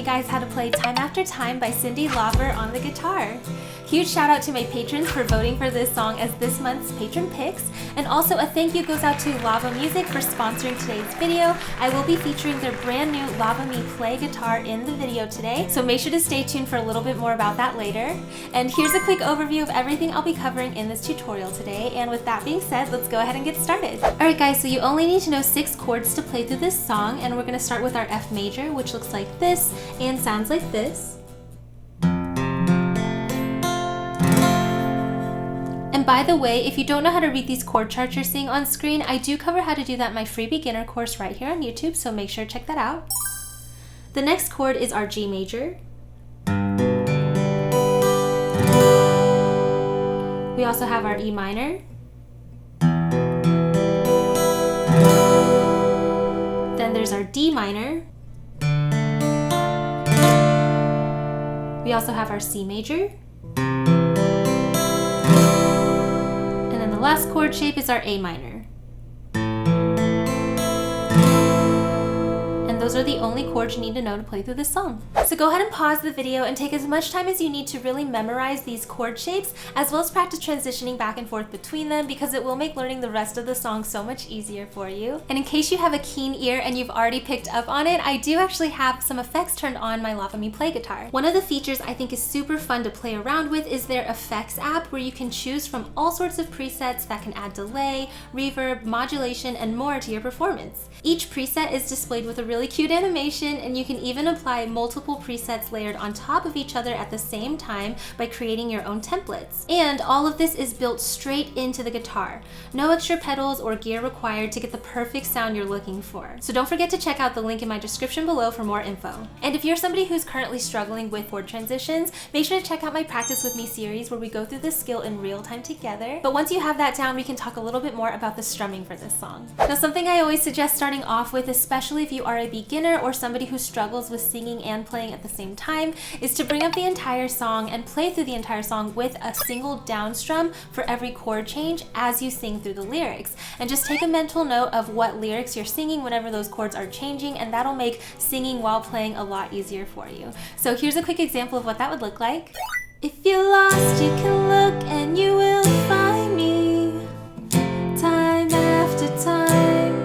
guys how to play Time After Time by Cyndi Lauper on the guitar. Huge shout out to my patrons for voting for this song as this month's patron picks, and also a thank you goes out to Lava Music for sponsoring today's video. I will be featuring their brand new Lava Me Play guitar in the video today, so make sure to stay tuned for a little bit more about that later. And here's a quick overview of everything I'll be covering in this tutorial today, and with that being said, let's go ahead and get started. Alright guys, so you only need to know 6 chords to play through this song, and we're going to start with our F major, which looks like this and sounds like this. And by the way, if you don't know how to read these chord charts you're seeing on screen, I do cover how to do that in my free beginner course right here on YouTube, so make sure to check that out. The next chord is our G major. We also have our E minor. Then there's our D minor. We also have our C major. The last chord shape is our A minor. And those are the only chords you need to know to play through this song. So go ahead and pause the video and take as much time as you need to really memorize these chord shapes, as well as practice transitioning back and forth between them, because it will make learning the rest of the song so much easier for you. And in case you have a keen ear and you've already picked up on it, I do actually have some effects turned on my Lava Me Play guitar. One of the features I think is super fun to play around with is their effects app, where you can choose from all sorts of presets that can add delay, reverb, modulation, and more to your performance. Each preset is displayed with a really cute animation, and you can even apply multiple presets layered on top of each other at the same time by creating your own templates. And all of this is built straight into the guitar. No extra pedals or gear required to get the perfect sound you're looking for. So don't forget to check out the link in my description below for more info. And if you're somebody who's currently struggling with chord transitions, make sure to check out my Practice With Me series, where we go through this skill in real time together. But once you have that down, we can talk a little bit more about the strumming for this song. Now, something I always suggest starting off with, especially if you are a beginner or somebody who struggles with singing and playing at the same time, is to bring up the entire song and play through the entire song with a single down strum for every chord change as you sing through the lyrics. And just take a mental note of what lyrics you're singing whenever those chords are changing, and that'll make singing while playing a lot easier for you. So here's a quick example of what that would look like. If you're lost, you can look and you will find me, time after time.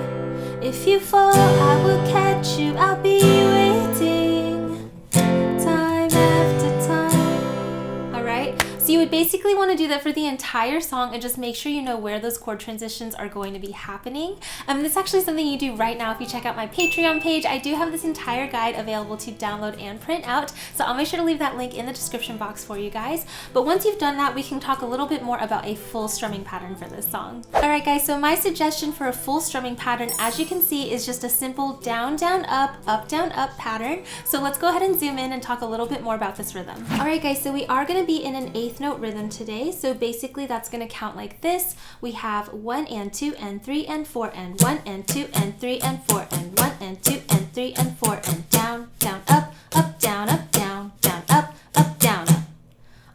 If you fall, I will catch you, I'll be waiting, time after time. Alright, so you would basically want to do that for the entire song and just make sure you know where those chord transitions are going to be happening. This is actually something you do right now if you check out my Patreon page. I do have this entire guide available to download and print out, so I'll make sure to leave that link in the description box for you guys. But once you've done that, we can talk a little bit more about a full strumming pattern for this song. Alright guys, so my suggestion for a full strumming pattern, as you can see, is just a simple down, down, up pattern. So let's go ahead and zoom in and talk a little bit more about this rhythm. Alright guys, so we are going to be in an 8th note rhythm today. So basically that's going to count like this. We have 1 and 2 and 3 and 4 and 1 and 2 and 3 and 4 and 1 and 2 and 3 and 4 and down, down, up, down, down, down, up, down, up.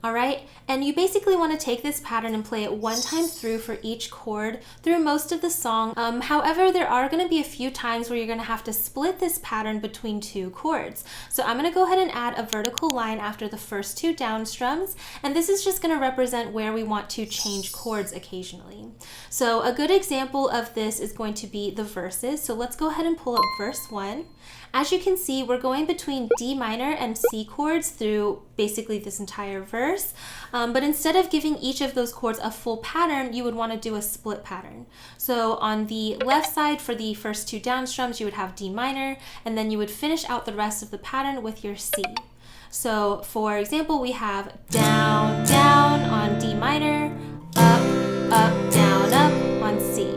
Alright, and you basically want to take this pattern and play it one time through for each chord through most of the song. However, there are going to be a few times where you're going to have to split this pattern between 2 chords. So I'm going to go ahead and add a vertical line after the first 2 down strums, and this is just going to represent where we want to change chords occasionally. So a good example of this is going to be the verses. So let's go ahead and pull up verse 1. As you can see, we're going between D minor and C chords through basically this entire verse, but instead of giving each of those chords a full pattern, you would want to do a split pattern. So on the left side for the first 2 down strums, you would have D minor, and then you would finish out the rest of the pattern with your C. So for example, we have down, down on D minor, up, down, up on C.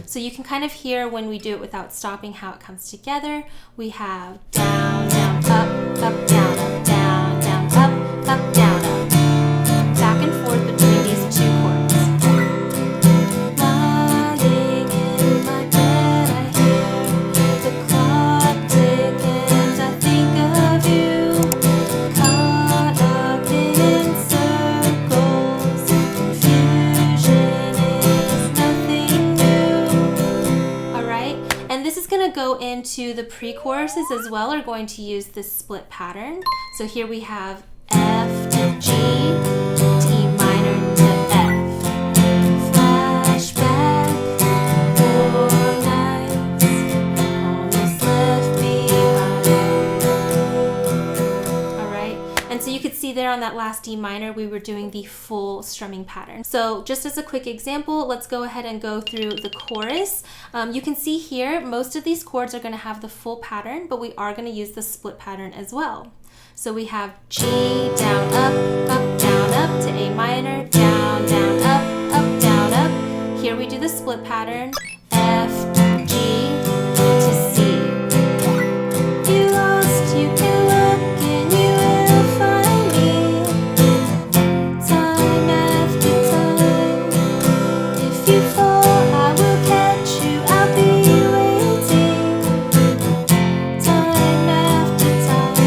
So you can kind of hear when we do it without stopping how it comes together. We have down, down, up, down, up, down, down, up, down, up. Back and forth between these 2 chords. Lying in my bed, I hear the clock tick and I think of you. Caught up in circles, confusion is nothing new. Alright, and this is going to go into into the pre-choruses as well are going to use this split pattern. So here we have F to G to E minor to F. Flashback, 4 nights, almost left behind. Alright, and so you could see there on that last D minor we were doing the full strumming pattern. So just as a quick example, let's go ahead and go through the chorus. You can see here most of these chords are going to have the full pattern, but we are going to use the split pattern as well. So we have G, down, up, down, up to A minor, down, down, up. Here we do the split pattern, F, G to C. You lost, you can look and you will find me. Time after time. If you fall, I will catch you, I'll be waiting. Time after time.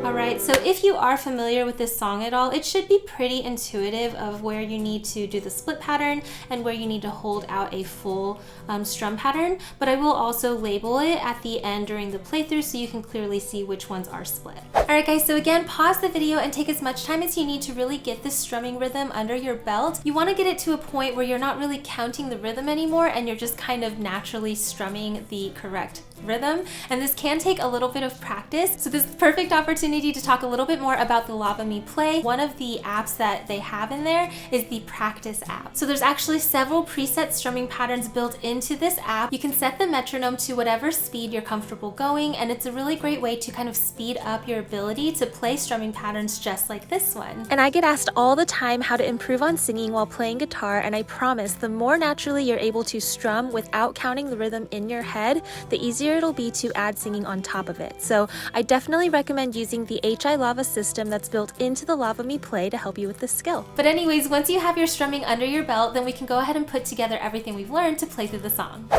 Alright, so if you are familiar with this song at all, it should be pretty intuitive of where you need to do the split pattern and where you need to hold out a full strum pattern, but I will also label it at the end during the playthrough so you can clearly see which ones are split. Alright guys, so again, pause the video and take as much time as you need to really get this strumming rhythm under your belt. You want to get it to a point where you're not really counting the rhythm anymore and you're just kind of naturally strumming the correct rhythm, and this can take a little bit of practice. So this is the perfect opportunity to talk a little bit more about the Lava Me Play. One of the apps that they have in there is the practice app. So there's actually several preset strumming patterns built into this app. You can set the metronome to whatever speed you're comfortable going, and it's a really great way to kind of speed up your ability to play strumming patterns just like this one. And I get asked all the time how to improve on singing while playing guitar, and I promise the more naturally you're able to strum without counting the rhythm in your head, the easier it'll be to add singing on top of it. So I definitely recommend using the HI Lava system that's built into the Lava Me Play to help you with this skill. But anyways, once you have your strumming under your belt, then we can go ahead and put together everything we've learned to play through the song.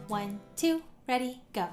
1, 2, ready, go.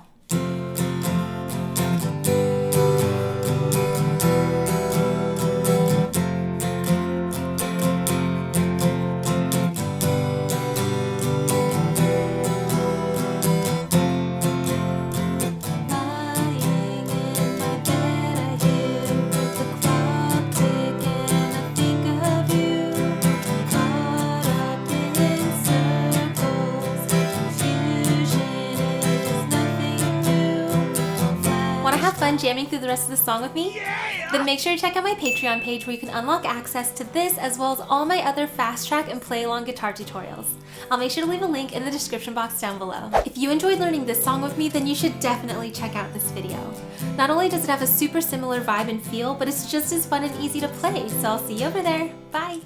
Jamming through the rest of the song with me? Yeah! Then make sure to check out my Patreon page where you can unlock access to this as well as all my other fast track and play along guitar tutorials. I'll make sure to leave a link in the description box down below. If you enjoyed learning this song with me, then you should definitely check out this video. Not only does it have a super similar vibe and feel, but it's just as fun and easy to play, so I'll see you over there. Bye!